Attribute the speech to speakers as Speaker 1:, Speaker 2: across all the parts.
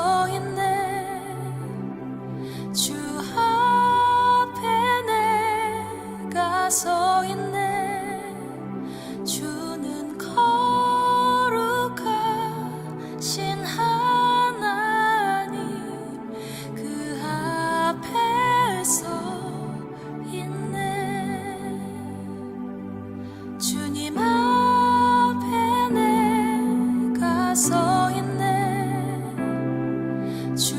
Speaker 1: 서 있네. 주 앞에 내가 서 있네. 주는 거룩하신 하나님, 그 앞에 서 있네. 주님 앞에 내가 서 있네. 주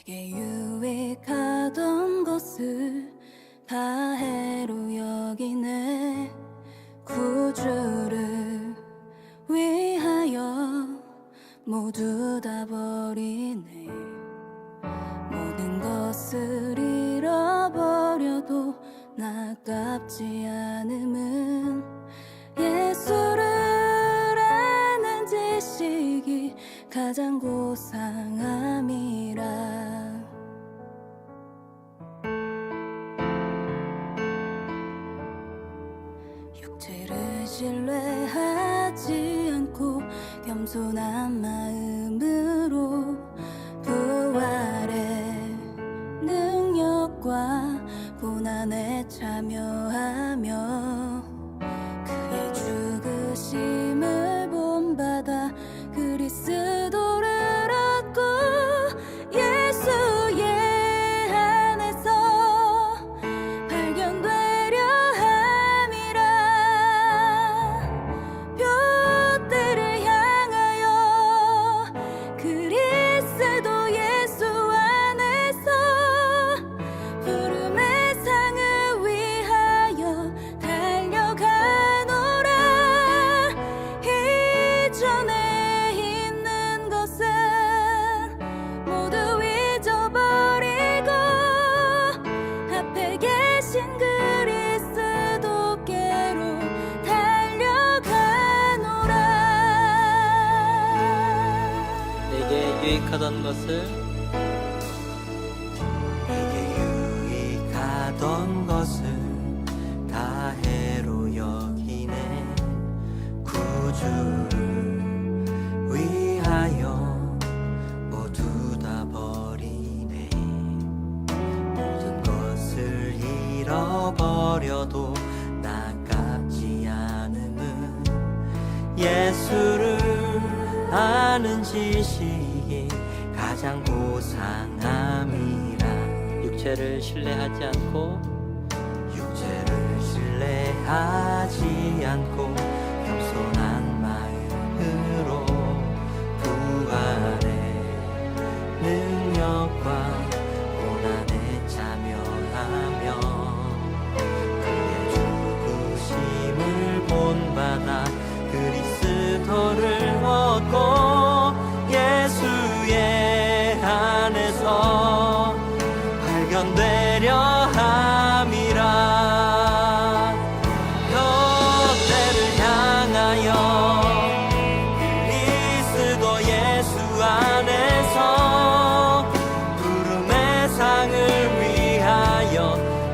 Speaker 1: 내게 유익하던 것을 다 해로 여기네. 구주를 위하여 모두 다 버리네. 모든 것을 잃어버려도 나깝지 않음은 예수를 아는 지식이 가장 고상함이라. 육체를 신뢰하지 않고 겸손한 마음으로 부활의 능력과 고난에 참여하며 그의 죽으심을 본받아 그리스도를 얻고 예수의 안에서 발견되려 함이라. 뼈대를 향하여 그리스도 예수 안에서 부름의 상을 위하여 달려가노라. 이전에 있는 것은 모두 잊어버리고 앞에 계신 그리스도께로 달려가노라.
Speaker 2: 내게 유익하던 것을
Speaker 3: 다 해로 여기네. 구주를 위하여 모두 다 버리네. 모든 것을 잃어버려도 나깝지 않음은 예수를 아는 지식이 가장 고상함이라.
Speaker 2: 육체를 신뢰하지 않고
Speaker 3: 신뢰하지 않고 겸손한 마음으로 부활의 능력과 고난에 참여하며 그의 죽으심을 본받아 그리스도를 얻고 예수의 안에서 발견되려 함이라. 뼈대를 향하여 그리스도 예수 안에서 부름의 상을 위하여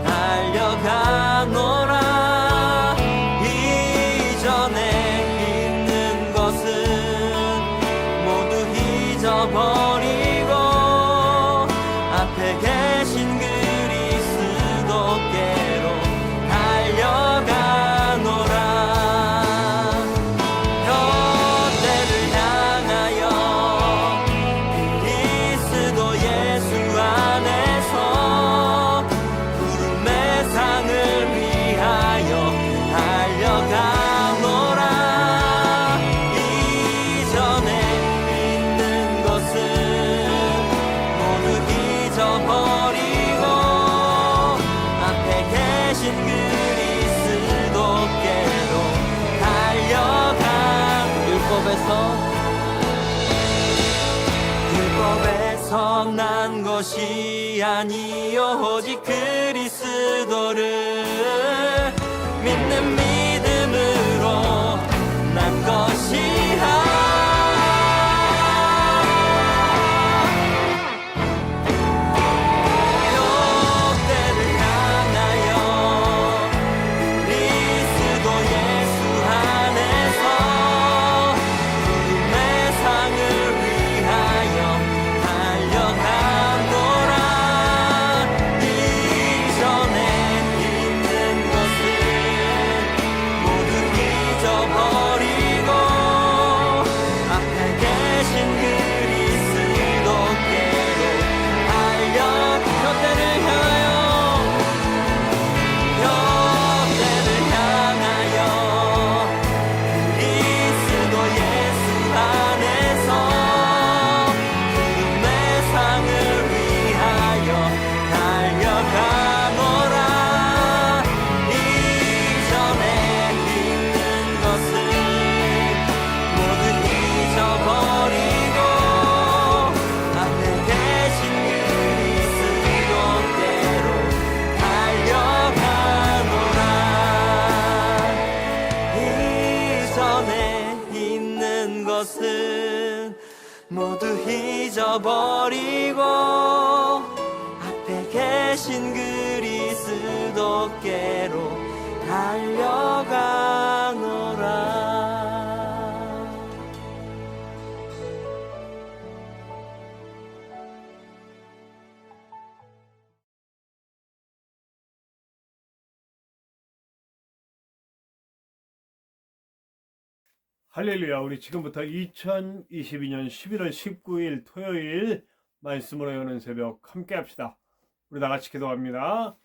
Speaker 3: 달려가노라. 이전에 있는 것은 모두 잊어버리고 앞에 계신 그리스도께로 달려가노라. 뼈대를 향하여 그리스도 예수 안에서 부름의 상을 위하여 달려가노라. 이전에 있는 것은 모두 잊어버리고 앞에 계신 그리스도께로 달려가. 율법에서 난 것이 아니요 오직 그리스도를 믿는 믿음으로 난 것이라. 뼈대를 향하여 그리스도 예수 안에서 부름의 상을 위하여 달려가노라. 이전에 있는 전에 있는 것은 모두 잊어버리고 앞에 계신 그리스도께로 달려가노라.
Speaker 4: 할렐루야. 우리 지금부터 2022년 11월 19일 토요일 말씀으로 여는 새벽 함께 합시다. 우리 다 같이 기도합니다.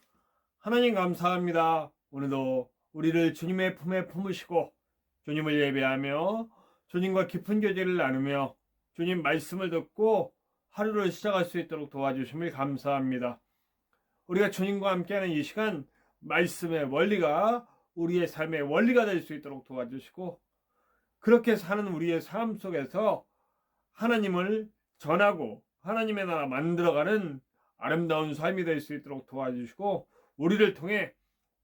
Speaker 4: 하나님 감사합니다. 오늘도 우리를 주님의 품에 품으시고 주님을 예배하며 주님과 깊은 교제를 나누며 주님 말씀을 듣고 하루를 시작할 수 있도록 도와주심을 감사합니다. 우리가 주님과 함께하는 이 시간 말씀의 원리가 우리의 삶의 원리가 될 수 있도록 도와주시고 그렇게 사는 우리의 삶 속에서 하나님을 전하고 하나님의 나라 만들어가는 아름다운 삶이 될 수 있도록 도와주시고 우리를 통해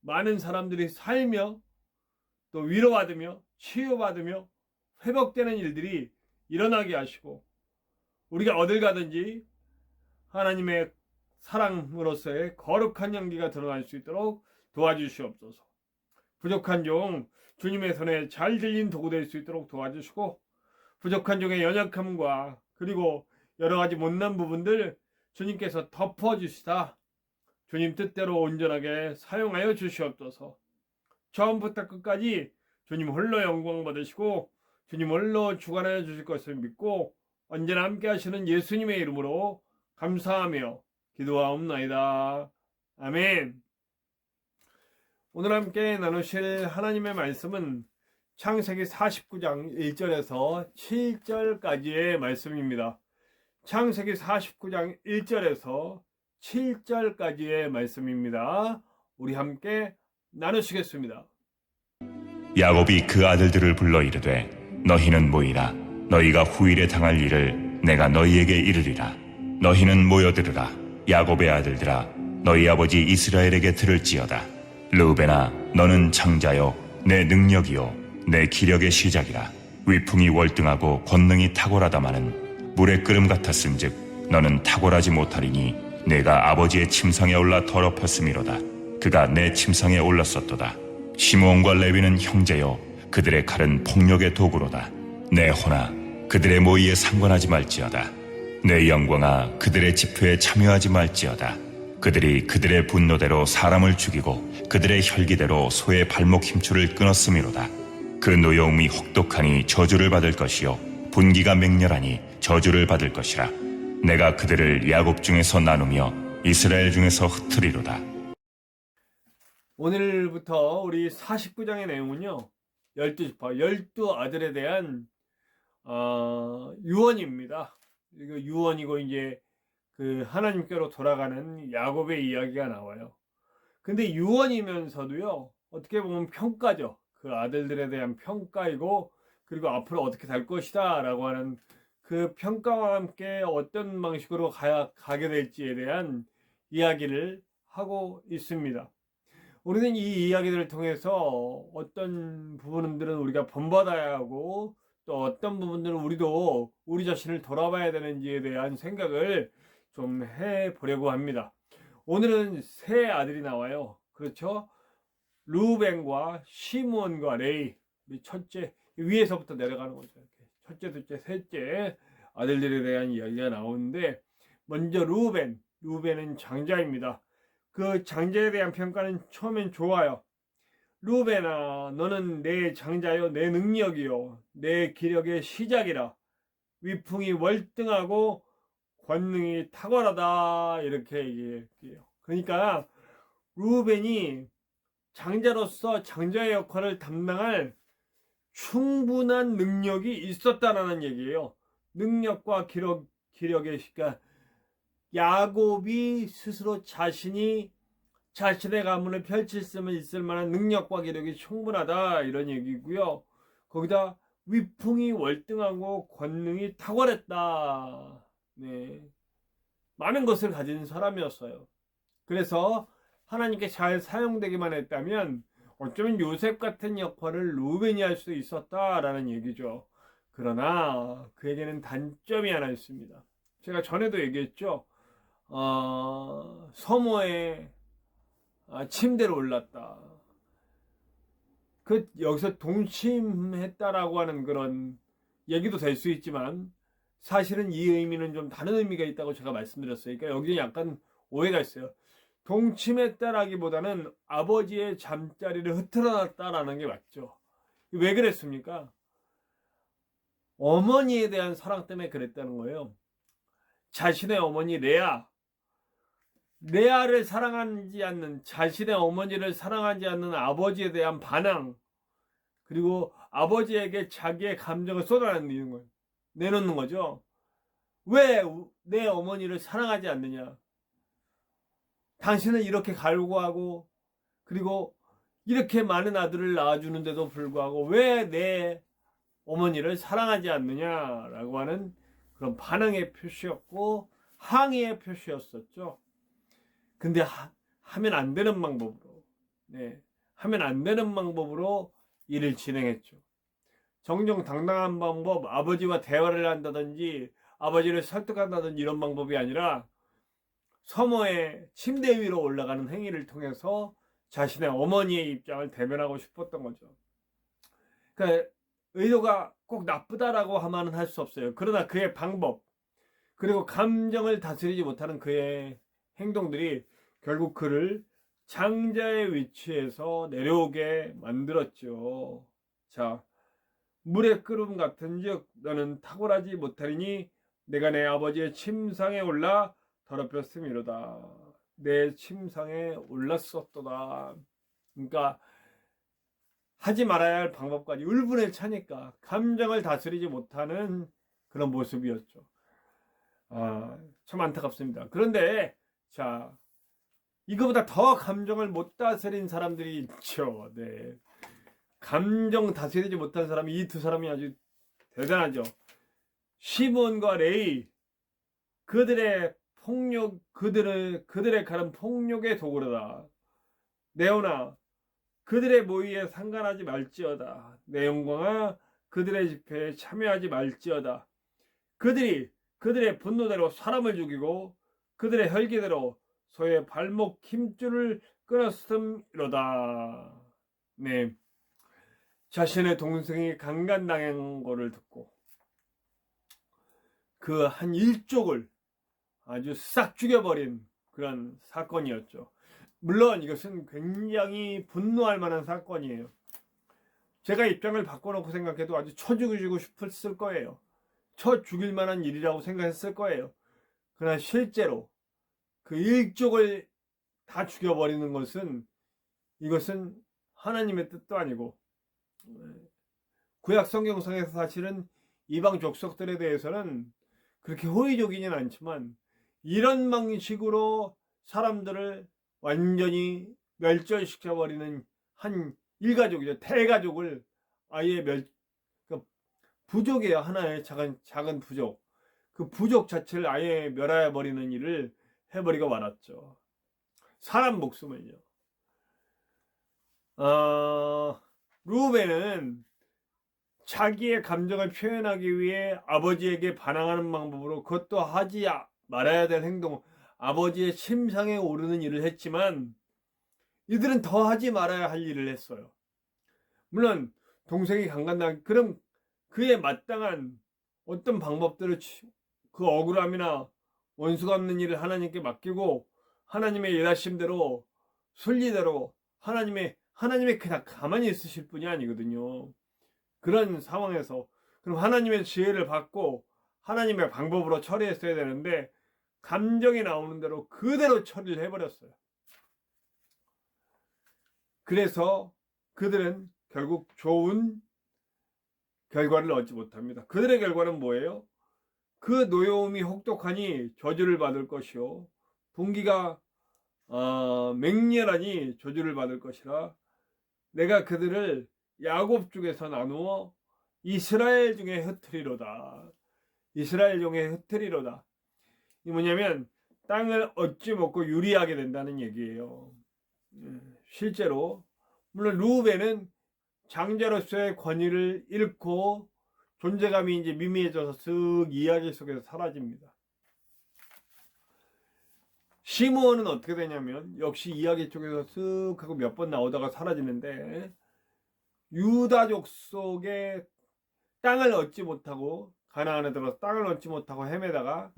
Speaker 4: 많은 사람들이 살며 또 위로받으며 치유받으며 회복되는 일들이 일어나게 하시고 우리가 어딜 가든지 하나님의 사랑으로서의 거룩한 연기가 드러날 수 있도록 도와주시옵소서. 부족한 종 주님의 손에 잘 들린 도구 될 수 있도록 도와주시고 부족한 종의 연약함과 그리고 여러 가지 못난 부분들 주님께서 덮어주시다 주님 뜻대로 온전하게 사용하여 주시옵소서. 처음부터 끝까지 주님 홀로 영광 받으시고 주님 홀로 주관하여 주실 것을 믿고 언제나 함께 하시는 예수님의 이름으로 감사하며 기도하옵나이다. 아멘. 오늘 함께 나누실 하나님의 말씀은 창세기 49장 1절에서 7절까지의 말씀입니다. 창세기 49장 1절에서 7절까지의 말씀입니다. 우리 함께 나누시겠습니다.
Speaker 5: 야곱이 그 아들들을 불러 이르되 너희는 모이라. 너희가 후일에 당할 일을 내가 너희에게 이르리라. 너희는 모여들으라. 야곱의 아들들아 너희 아버지 이스라엘에게 들을지어다. 르우벤아 너는 장자요 내 능력이요 내 기력의 시작이라. 위풍이 월등하고 권능이 탁월하다마는 물의 끓음 같았은즉 너는 탁월하지 못하리니 내가 아버지의 침상에 올라 더럽혔음이로다. 그가 내 침상에 올랐었도다. 시므온과 레위는 형제요 그들의 칼은 폭력의 도구로다. 내 호나 그들의 모의에 상관하지 말지어다. 내 영광아 그들의 집회에 참여하지 말지어다. 그들이 그들의 분노대로 사람을 죽이고 그들의 혈기대로 소의 발목 힘줄을 끊었음이로다. 그 노여움이 혹독하니 저주를 받을 것이요 분기가 맹렬하니 저주를 받을 것이라. 내가 그들을 야곱 중에서 나누며 이스라엘 중에서 흩으리로다.
Speaker 4: 오늘부터 우리 49장의 내용은요 12지파 12아들에 대한 유언입니다. 이거 유언이고 이제 그 하나님께로 돌아가는 야곱의 이야기가 나와요. 근데 유언이면서도요 어떻게 보면 평가죠. 그 아들들에 대한 평가이고 그리고 앞으로 어떻게 될 것이다 라고 하는 그 평가와 함께 어떤 방식으로 가게 될지에 대한 이야기를 하고 있습니다. 우리는 이 이야기들을 통해서 어떤 부분들은 우리가 본받아야 하고 또 어떤 부분들은 우리도 우리 자신을 돌아봐야 되는지에 대한 생각을 좀 해보려고 합니다. 오늘은 세 아들이 나와요. 그렇죠? 르우벤과 시므온과 레위, 우리 첫째 위에서부터 내려가는 거죠. 이렇게. 첫째, 둘째, 셋째 아들들에 대한 이야기가 나오는데 먼저 르우벤은 장자입니다. 그 장자에 대한 평가는 처음엔 좋아요. 르우벤아 너는 내 장자요 내 능력이요 내 기력의 시작이라. 위풍이 월등하고 권능이 탁월하다 이렇게 얘기해요. 그러니까 르우벤이 장자로서 장자의 역할을 담당할 충분한 능력이 있었다라는 얘기예요. 능력과 기력의 그러니까 야곱이 스스로 자신의 가문을 펼칠 수 있을 만한 능력과 기력이 충분하다 이런 얘기고요. 거기다 위풍이 월등하고 권능이 탁월했다. 네, 많은 것을 가진 사람이었어요. 그래서 하나님께 잘 사용되기만 했다면 어쩌면 요셉 같은 역할을 루벤이 할 수 있었다라는 얘기죠. 그러나 그에게는 단점이 하나 있습니다. 제가 전에도 얘기했죠. 서모에 침대로 올랐다. 여기서 동침했다라고 하는 그런 얘기도 될 수 있지만 사실은 이 의미는 좀 다른 의미가 있다고 제가 말씀드렸어요. 그러니까 여기 약간 오해가 있어요. 동침했다라기보다는 아버지의 잠자리를 흐트러놨다라는 게 맞죠. 왜 그랬습니까? 어머니에 대한 사랑 때문에 그랬다는 거예요. 자신의 어머니 레아를 사랑하지 않는, 자신의 어머니를 사랑하지 않는 아버지에 대한 반항, 그리고 아버지에게 자기의 감정을 쏟아내는 거예요. 내놓는 거죠. 왜 내 어머니를 사랑하지 않느냐? 당신은 이렇게 갈구하고 그리고 이렇게 많은 아들을 낳아주는데도 불구하고 왜 내 어머니를 사랑하지 않느냐라고 하는 그런 반응의 표시였고 항의의 표시였었죠. 근데 하면 안 되는 방법으로, 하면 안 되는 방법으로 일을 진행했죠. 정정당당한 방법, 아버지와 대화를 한다든지 아버지를 설득한다든지 이런 방법이 아니라 서머의 침대 위로 올라가는 행위를 통해서 자신의 어머니의 입장을 대변하고 싶었던 거죠. 그러니까 의도가 꼭 나쁘다라고 하면은 할 수 없어요. 그러나 그의 방법, 그리고 감정을 다스리지 못하는 그의 행동들이 결국 그를 장자의 위치에서 내려오게 만들었죠. 자, 물의 끓음 같은즉 너는 탁월하지 못하리니 내가 내 아버지의 침상에 올라 더럽혔음이로다. 내 침상에 올랐었도다. 그러니까 하지 말아야 할 방법까지 울분을 차니까 감정을 다스리지 못하는 그런 모습이었죠. 참 안타깝습니다. 그런데 자, 이거보다 더 감정을 못 다스린 사람들이 있죠. 감정 다스리지 못한 사람이, 이 두 사람이 아주 대단하죠. 시몬과 레이, 그들의 폭력, 그들의 가른 폭력의 도구로다. 네오나, 그들의 모의에 상관하지 말지어다. 내 영광아, 그들의 집회에 참여하지 말지어다. 그들의 분노대로 사람을 죽이고 그들의 혈기대로 소의 발목 힘줄을 끊었음이로다. 자신의 동생이 강간당한 거를 듣고 그 한 일족을 아주 싹 죽여버린 그런 사건이었죠. 물론 이것은 굉장히 분노할 만한 사건이에요. 제가 입장을 바꿔놓고 생각해도 아주 쳐 죽이고 싶었을 거예요. 쳐 죽일 만한 일이라고 생각했을 거예요. 그러나 실제로 그 일족을 다 죽여버리는 것은, 이것은 하나님의 뜻도 아니고, 구약 성경상에서 사실은 이방 족속들에 대해서는 그렇게 호의적이진 않지만 이런 방식으로 사람들을 완전히 멸절시켜버리는 한 일가족이죠. 대가족을 아예 부족이에요. 하나의 작은 부족. 그 부족 자체를 아예 멸해버리는 일을 해버리고 말았죠. 사람 목숨을요. 루벤은 자기의 감정을 표현하기 위해 아버지에게 반항하는 방법으로, 그것도 하지 말아야 될 행동, 아버지의 침상에 오르는 일을 했지만 이들은 더 하지 말아야 할 일을 했어요. 물론 동생이 강간당, 그럼 그에 마땅한 어떤 방법들을, 그 억울함이나 원수가 없는 일을 하나님께 맡기고 하나님의 일하심대로 순리대로 하나님의 그냥 가만히 있으실 분이 아니거든요. 그런 상황에서 그럼 하나님의 지혜를 받고 하나님의 방법으로 처리했어야 되는데 감정이 나오는 대로 그대로 처리를 해버렸어요. 그래서 그들은 결국 좋은 결과를 얻지 못합니다. 그들의 결과는 뭐예요? 그 노여움이 혹독하니 저주를 받을 것이요, 분기가 맹렬하니 저주를 받을 것이라. 내가 그들을 야곱 중에서 나누어 이스라엘 중에 흩트리로다. 이스라엘 중에 흩트리로다. 이 뭐냐면 땅을 얻지 못고 유리하게 된다는 얘기예요. 실제로 물론 루벤은 장자로서의 권위를 잃고 존재감이 이제 미미해져서 쓱 이야기 속에서 사라집니다. 시므온은 어떻게 되냐면 역시 이야기 쪽에서 쓱 하고 몇 번 나오다가 사라지는데, 유다족 속에 땅을 얻지 못하고, 가나안에 들어서 땅을 얻지 못하고 헤매다가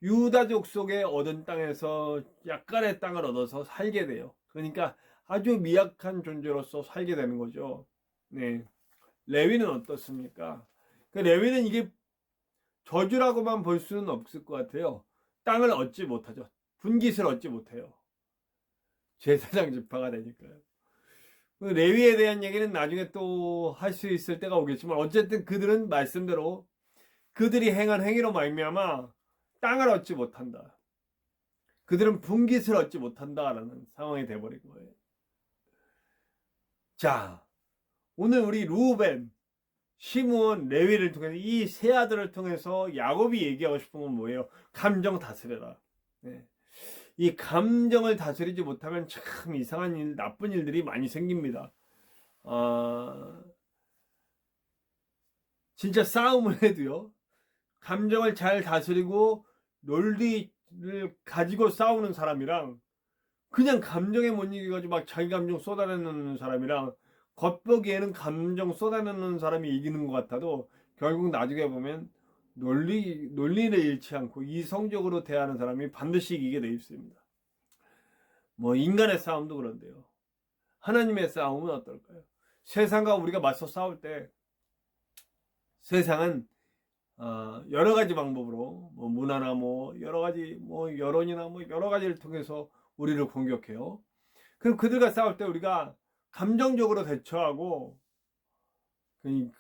Speaker 4: 유다족 속에 얻은 땅에서 약간의 땅을 얻어서 살게 돼요. 그러니까 아주 미약한 존재로서 살게 되는 거죠. 네. 레위는 어떻습니까? 그 레위는 이게 저주라고만 볼 수는 없을 것 같아요. 땅을 얻지 못하죠. 분깃을 얻지 못해요. 제사장 지파가 되니까요. 레위에 대한 얘기는 나중에 또 할 수 있을 때가 오겠지만, 어쨌든 그들은 말씀대로 그들이 행한 행위로 말미암아 땅을 얻지 못한다. 그들은 분깃을 얻지 못한다라는 상황이 돼버린 거예요. 자, 오늘 우리 루벤, 시므온, 레위를 통해서 이 세 아들을 통해서 야곱이 얘기하고 싶은 건 뭐예요? 감정 다스려라. 네. 이 감정을 다스리지 못하면 참 이상한 일, 나쁜 일들이 많이 생깁니다. 진짜 싸움을 해도요, 감정을 잘 다스리고 논리를 가지고 싸우는 사람이랑, 그냥 감정에 못 이겨가지고 막 자기 감정 쏟아내는 사람이랑, 겉보기에는 감정 쏟아내는 사람이 이기는 것 같아도 결국 나중에 보면 논리를 잃지 않고 이성적으로 대하는 사람이 반드시 이기게 돼 있습니다. 뭐 인간의 싸움도 그런데요. 하나님의 싸움은 어떨까요? 세상과 우리가 맞서 싸울 때 세상은 여러 가지 방법으로, 뭐 문화나 뭐 여러 가지, 뭐 여론이나 뭐 여러 가지를 통해서 우리를 공격해요. 그럼 그들과 싸울 때 우리가 감정적으로 대처하고,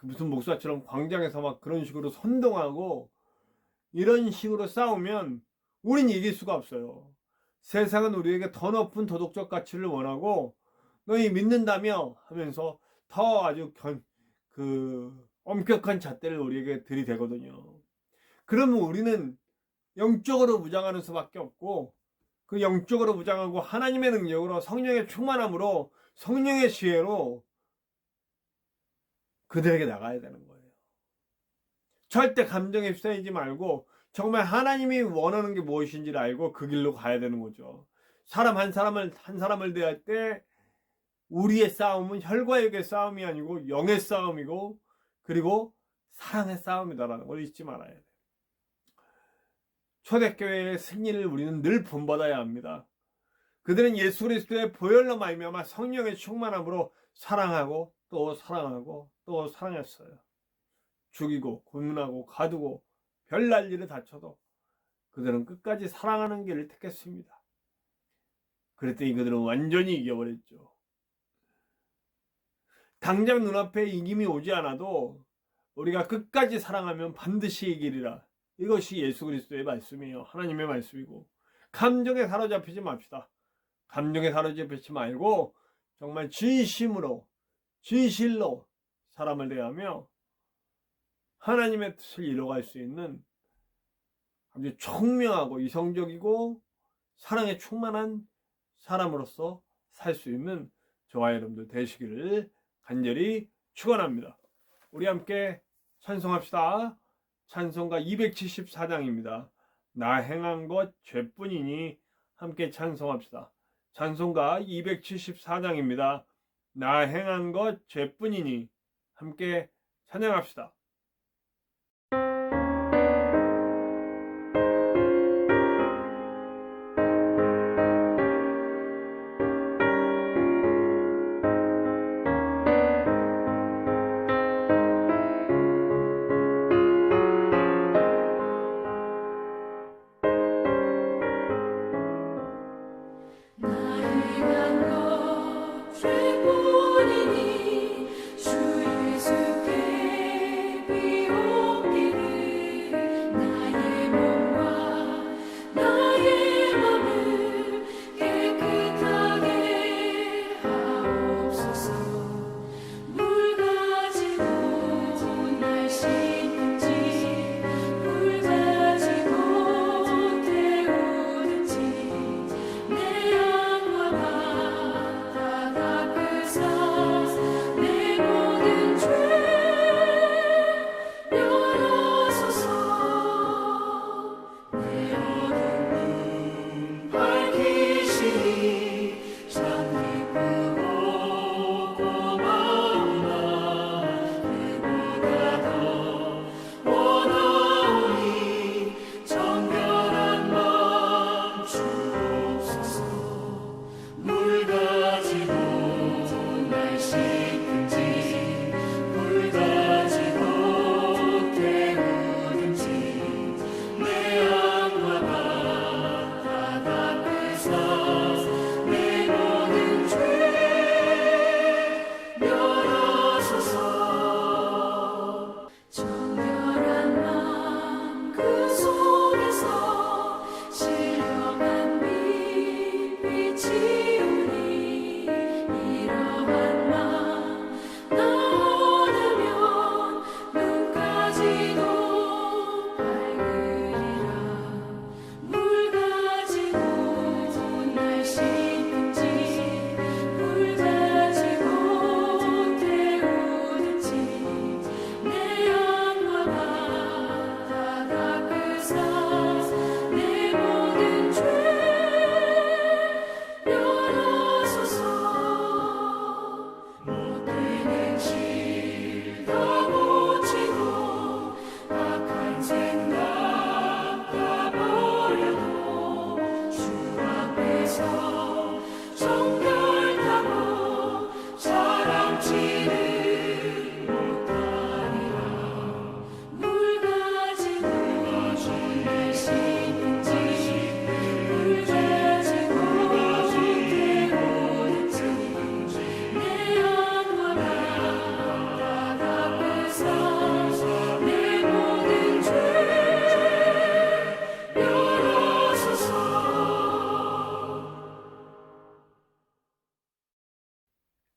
Speaker 4: 무슨 목사처럼 광장에서 막 그런 식으로 선동하고 이런 식으로 싸우면 우린 이길 수가 없어요. 세상은 우리에게 더 높은 도덕적 가치를 원하고, 너희 믿는다며 하면서 더 아주 엄격한 잣대를 우리에게 들이대거든요. 그러면 우리는 영적으로 무장하는 수밖에 없고, 그 영적으로 무장하고 하나님의 능력으로, 성령의 충만함으로, 성령의 지혜로 그들에게 나가야 되는 거예요. 절대 감정에 휩싸이지 말고 정말 하나님이 원하는 게 무엇인지를 알고 그 길로 가야 되는 거죠. 사람 한 사람을 대할 때 우리의 싸움은 혈과 육의 싸움이 아니고 영의 싸움이고, 그리고 사랑의 싸움이다라는 걸 잊지 말아야 돼요. 초대교회의 승리를 우리는 늘 본받아야 합니다. 그들은 예수 그리스도의 보혈로 말미암아 성령의 충만함으로 사랑하고 또 사랑하고 또 사랑했어요. 죽이고 고문하고 가두고 별날 일을 다쳐도 그들은 끝까지 사랑하는 길을 택했습니다. 그랬더니 그들은 완전히 이겨버렸죠. 당장 눈앞에 이김이 오지 않아도 우리가 끝까지 사랑하면 반드시 이기리라. 이것이 예수 그리스도의 말씀이에요. 하나님의 말씀이고, 감정에 사로잡히지 맙시다. 감정에 사로잡히지 말고 정말 진심으로, 진실로 사람을 대하며 하나님의 뜻을 이뤄갈 수 있는 아주 총명하고 이성적이고 사랑에 충만한 사람으로서 살 수 있는 저와 여러분들 되시기를 간절히 축원합니다. 우리 함께 찬송합시다. 찬송가 274장입니다. 나 행한 것 죄뿐이니. 함께 찬송합시다. 찬송가 274장입니다. 나 행한 것 죄뿐이니. 함께 찬양합시다.
Speaker 1: 나의 것 죄뿐이니 주 예수께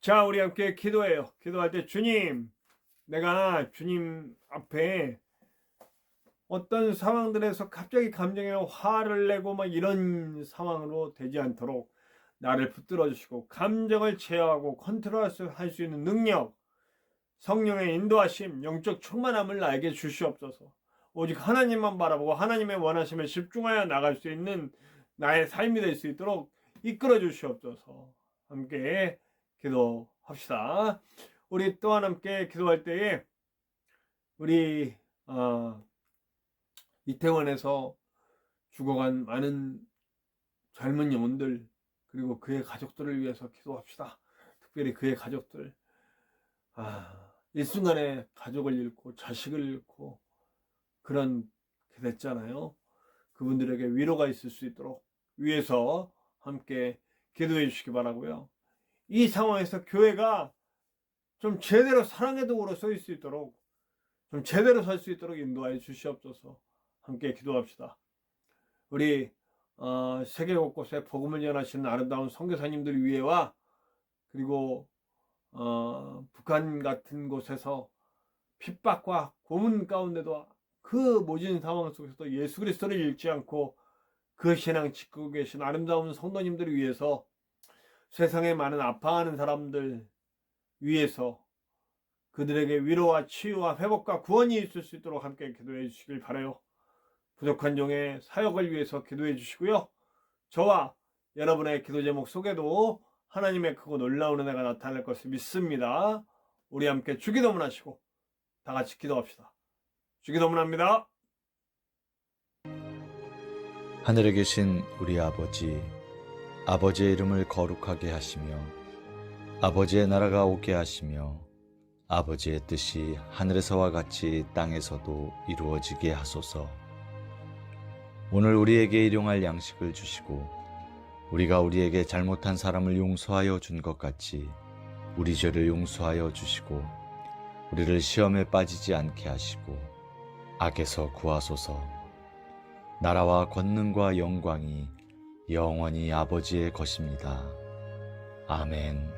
Speaker 4: 자, 우리 함께 기도해요. 기도할 때 주님, 내가 주님 앞에 어떤 상황들에서 갑자기 감정에 화를 내고 막 이런 상황으로 되지 않도록 나를 붙들어 주시고 감정을 제어하고 컨트롤할 수 있는 능력, 성령의 인도하심, 영적 충만함을 나에게 주시옵소서. 오직 하나님만 바라보고 하나님의 원하심에 집중하여 나갈 수 있는 나의 삶이 될 수 있도록 이끌어 주시옵소서. 함께 기도합시다. 우리 또한 함께 기도할 때에 우리 이태원에서 죽어간 많은 젊은 영혼들 그리고 그의 가족들을 위해서 기도합시다. 특별히 그의 가족들, 일순간에 가족을 잃고 자식을 잃고 그런 게 됐잖아요. 그분들에게 위로가 있을 수 있도록 위해서 함께 기도해 주시기 바라고요. 이 상황에서 교회가 좀 제대로 사랑의 도구로 쓰일 수 있도록 좀 제대로 설 수 있도록 인도하여 주시옵소서. 함께 기도합시다. 우리 세계 곳곳에 복음을 전하시는 아름다운 선교사님들 위해와 그리고 북한 같은 곳에서 핍박과 고문 가운데도 그 모진 상황 속에서도 예수 그리스도를 잃지 않고 그 신앙 지키고 계신 아름다운 성도님들을 위해서 세상에 많은 아파하는 사람들 위해서 그들에게 위로와 치유와 회복과 구원이 있을 수 있도록 함께 기도해 주시길 바라요. 부족한 종의 사역을 위해서 기도해 주시고요. 저와 여러분의 기도 제목 속에도 하나님의 크고 놀라운 은혜가 나타날 것을 믿습니다. 우리 함께 주기도문 하시고 다 같이 기도합시다. 주기도문 합니다.
Speaker 6: 하늘에 계신 우리 아버지, 아버지의 이름을 거룩하게 하시며 아버지의 나라가 오게 하시며 아버지의 뜻이 하늘에서와 같이 땅에서도 이루어지게 하소서. 오늘 우리에게 일용할 양식을 주시고 우리가 우리에게 잘못한 사람을 용서하여 준 것 같이 우리 죄를 용서하여 주시고 우리를 시험에 빠지지 않게 하시고 악에서 구하소서. 나라와 권능과 영광이 영원히 아버지의 것입니다. 아멘.